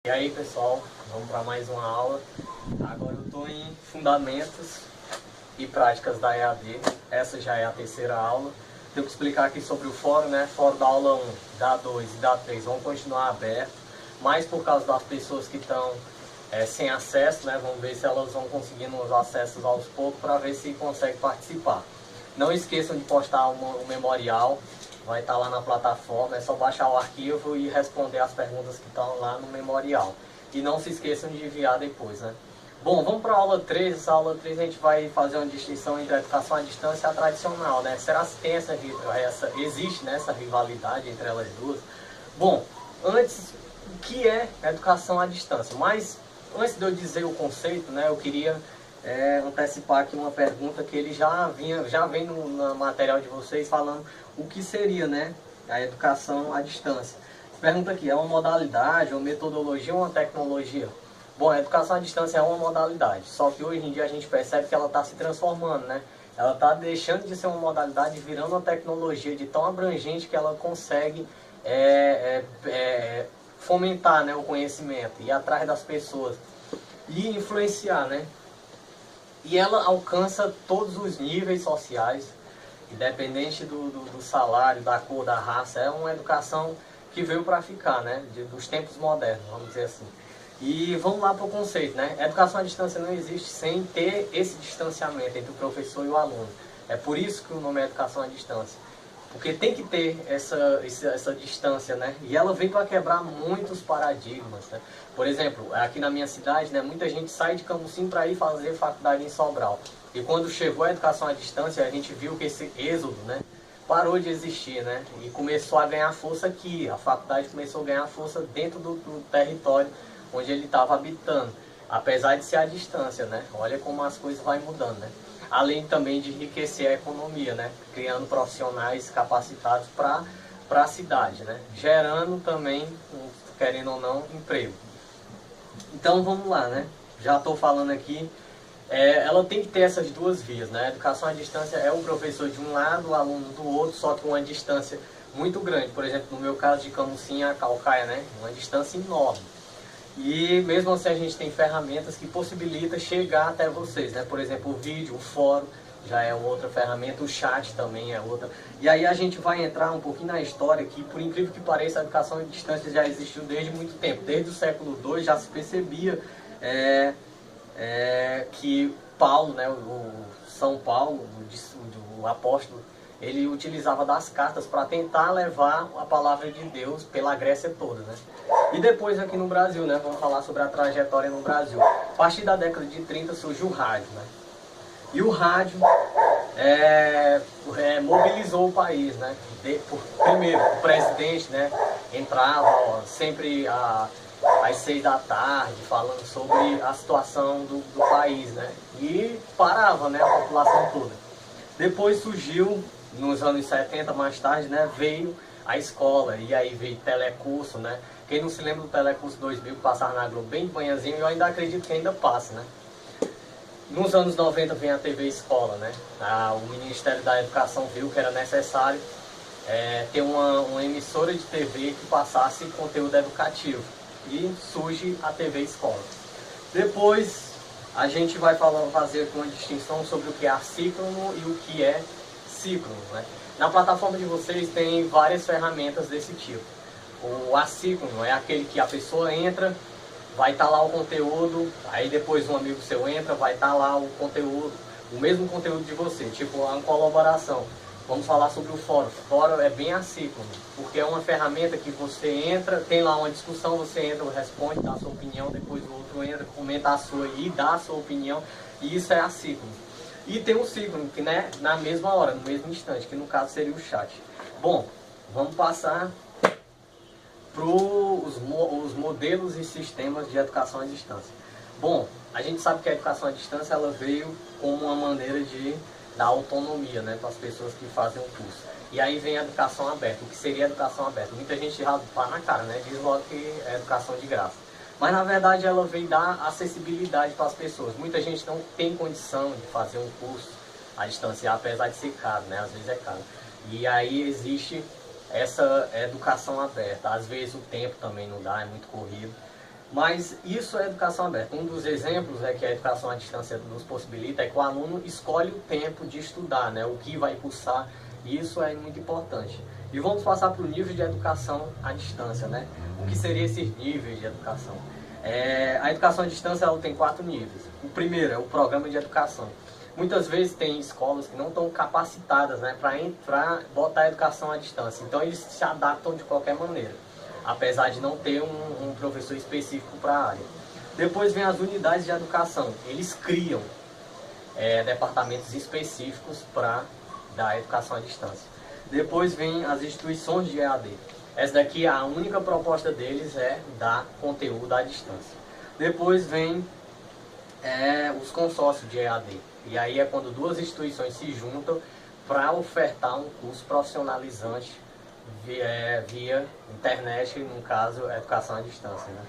E aí pessoal, vamos para mais uma aula. Agora eu estou em Fundamentos e Práticas da EAD. Essa já é a terceira aula. Tenho que explicar aqui sobre o fórum, né? Fórum da aula 1, da 2 e da 3 vão continuar abertos, mas por causa das pessoas que estão sem acesso, né? Vamos ver se elas vão conseguindo os acessos aos poucos para ver se conseguem participar. Não esqueçam de postar o memorial. Vai estar lá na plataforma, é só baixar o arquivo e responder as perguntas que estão lá no memorial. E não se esqueçam de enviar depois, né? Bom, vamos para a aula 3. Essa aula 3 a gente vai fazer uma distinção entre a educação à distância e a tradicional, né? Será que tem existe, né, essa rivalidade entre elas duas? Bom, antes, o que é educação à distância? Mas, antes de eu dizer o conceito, né, eu queria antecipar aqui uma pergunta que ele já vem no material de vocês falando o que seria, né, a educação à distância. Pergunta aqui, é uma modalidade, uma metodologia ou uma tecnologia? Bom, a educação à distância é uma modalidade, só que hoje em dia a gente percebe que ela está se transformando, né? Ela está deixando de ser uma modalidade e virando uma tecnologia de tão abrangente que ela consegue fomentar, né, o conhecimento, ir atrás das pessoas e influenciar, né? E ela alcança todos os níveis sociais, independente do salário, da cor, da raça. É uma educação que veio para ficar, né? Dos tempos modernos, vamos dizer assim. E vamos lá para o conceito, né? A educação à distância não existe sem ter esse distanciamento entre o professor e o aluno. É por isso que o nome é educação à distância. Porque tem que ter essa distância, né? E ela vem para quebrar muitos paradigmas, né? Por exemplo, aqui na minha cidade, né, muita gente sai de Camusim para ir fazer faculdade em Sobral. E quando chegou a educação à distância, a gente viu que esse êxodo, né, parou de existir, né? E começou a ganhar força aqui. A faculdade começou a ganhar força dentro do território onde ele estava habitando. Apesar de ser à distância, né? Olha como as coisas vão mudando, né? Além também de enriquecer a economia, né? Criando profissionais capacitados para a cidade, né? Gerando também, querendo ou não, emprego. Então vamos lá, né? Já estou falando aqui, ela tem que ter essas duas vias, né? A educação à distância é o professor de um lado, o aluno do outro, só que uma distância muito grande. Por exemplo, no meu caso de Camusim a Caucaia, né? Uma distância enorme. E mesmo assim a gente tem ferramentas que possibilitam chegar até vocês, né? Por exemplo, o vídeo, o fórum já é outra ferramenta, o chat também é outra. E aí a gente vai entrar um pouquinho na história que, por incrível que pareça, a educação à distância já existiu desde muito tempo. Desde o século II já se percebia que Paulo, né, o São Paulo, o apóstolo, ele utilizava das cartas para tentar levar a palavra de Deus pela Grécia toda, né? E depois aqui no Brasil, né, vamos falar sobre a trajetória no Brasil. A partir da década de 30 surgiu o rádio, né? E o rádio mobilizou o país, né? Primeiro, o presidente, né, entrava sempre às 6 da tarde falando sobre a situação do país, né? E parava, né, a população toda. Depois surgiu, nos anos 70, mais tarde, né, veio a escola, e aí veio telecurso, né? Quem não se lembra do Telecurso 2000, que passava na Globo bem de manhãzinho, eu ainda acredito que ainda passa, né? Nos anos 90 vem a TV Escola, né? O Ministério da Educação viu que era necessário ter uma emissora de TV que passasse conteúdo educativo. E surge a TV Escola. Depois a gente vai fazer uma distinção sobre o que é assíncrono e o que é síncrono, né? Na plataforma de vocês tem várias ferramentas desse tipo. O assíncrono é aquele que a pessoa entra, vai estar lá o conteúdo, aí depois um amigo seu entra, vai estar lá o conteúdo, o mesmo conteúdo de você, tipo uma colaboração. Vamos falar sobre o fórum. O fórum é bem assíncrono, porque é uma ferramenta que você entra, tem lá uma discussão, você entra, responde, dá a sua opinião, depois o outro entra, comenta a sua e dá a sua opinião, e isso é assíncrono. E tem o síncrono, que, né, na mesma hora, no mesmo instante, que no caso seria o chat. Bom, vamos passar para os modelos e sistemas de educação à distância. Bom, a gente sabe que a educação à distância ela veio como uma maneira de dar autonomia, né, para as pessoas que fazem o curso. E aí vem a educação aberta. O que seria a educação aberta? Muita gente já pá na cara, né, diz logo que é educação de graça. Mas na verdade ela vem dar acessibilidade para as pessoas. Muita gente não tem condição de fazer um curso à distância, apesar de ser caro, né, às vezes é caro. E aí existe essa educação aberta. Às vezes o tempo também não dá, é muito corrido. Mas isso é educação aberta. Um dos exemplos é que a educação à distância nos possibilita é que o aluno escolhe o tempo de estudar, né? O que vai cursar, isso é muito importante. E vamos passar para o nível de educação à distância, né? O que seriam esses níveis de educação? A educação à distância ela tem 4 níveis. O primeiro é o programa de educação. Muitas vezes tem escolas que não estão capacitadas, né, para botar a educação à distância. Então eles se adaptam de qualquer maneira, apesar de não ter um professor específico para a área. Depois vem as unidades de educação. Eles criam departamentos específicos para dar educação à distância. Depois vem as instituições de EAD. Essa daqui, a única proposta deles é dar conteúdo à distância. Depois vem os consórcios de EAD. E aí é quando 2 instituições se juntam para ofertar um curso profissionalizante via internet, no caso, educação à distância, né?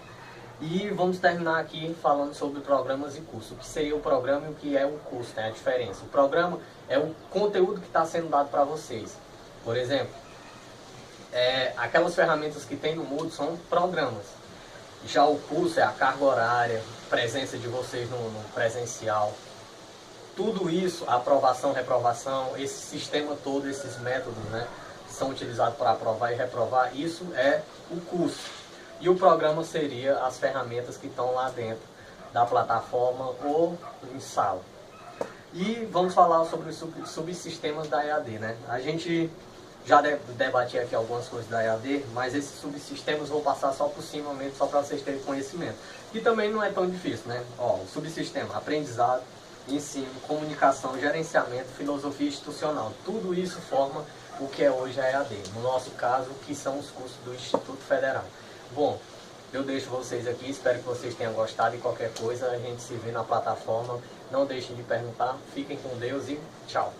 E vamos terminar aqui falando sobre programas e cursos. O que seria o programa e o que é o curso, tem a diferença. O programa é o conteúdo que está sendo dado para vocês. Por exemplo, aquelas ferramentas que tem no Moodle são programas. Já o curso é a carga horária, presença de vocês no presencial. Tudo isso, aprovação, reprovação, esse sistema todo, esses métodos, né, que são utilizados para aprovar e reprovar, isso é o curso. E o programa seria as ferramentas que estão lá dentro da plataforma ou em sala. E vamos falar sobre os subsistemas da EAD, né? A gente já debati aqui algumas coisas da EAD, mas esses subsistemas vou passar só por cima mesmo, só para vocês terem conhecimento. E também não é tão difícil, né? O subsistema, aprendizado, ensino, comunicação, gerenciamento, filosofia institucional. Tudo isso forma o que é hoje a EAD. No nosso caso, que são os cursos do Instituto Federal. Bom, eu deixo vocês aqui, espero que vocês tenham gostado e qualquer coisa a gente se vê na plataforma. Não deixem de perguntar, fiquem com Deus e tchau!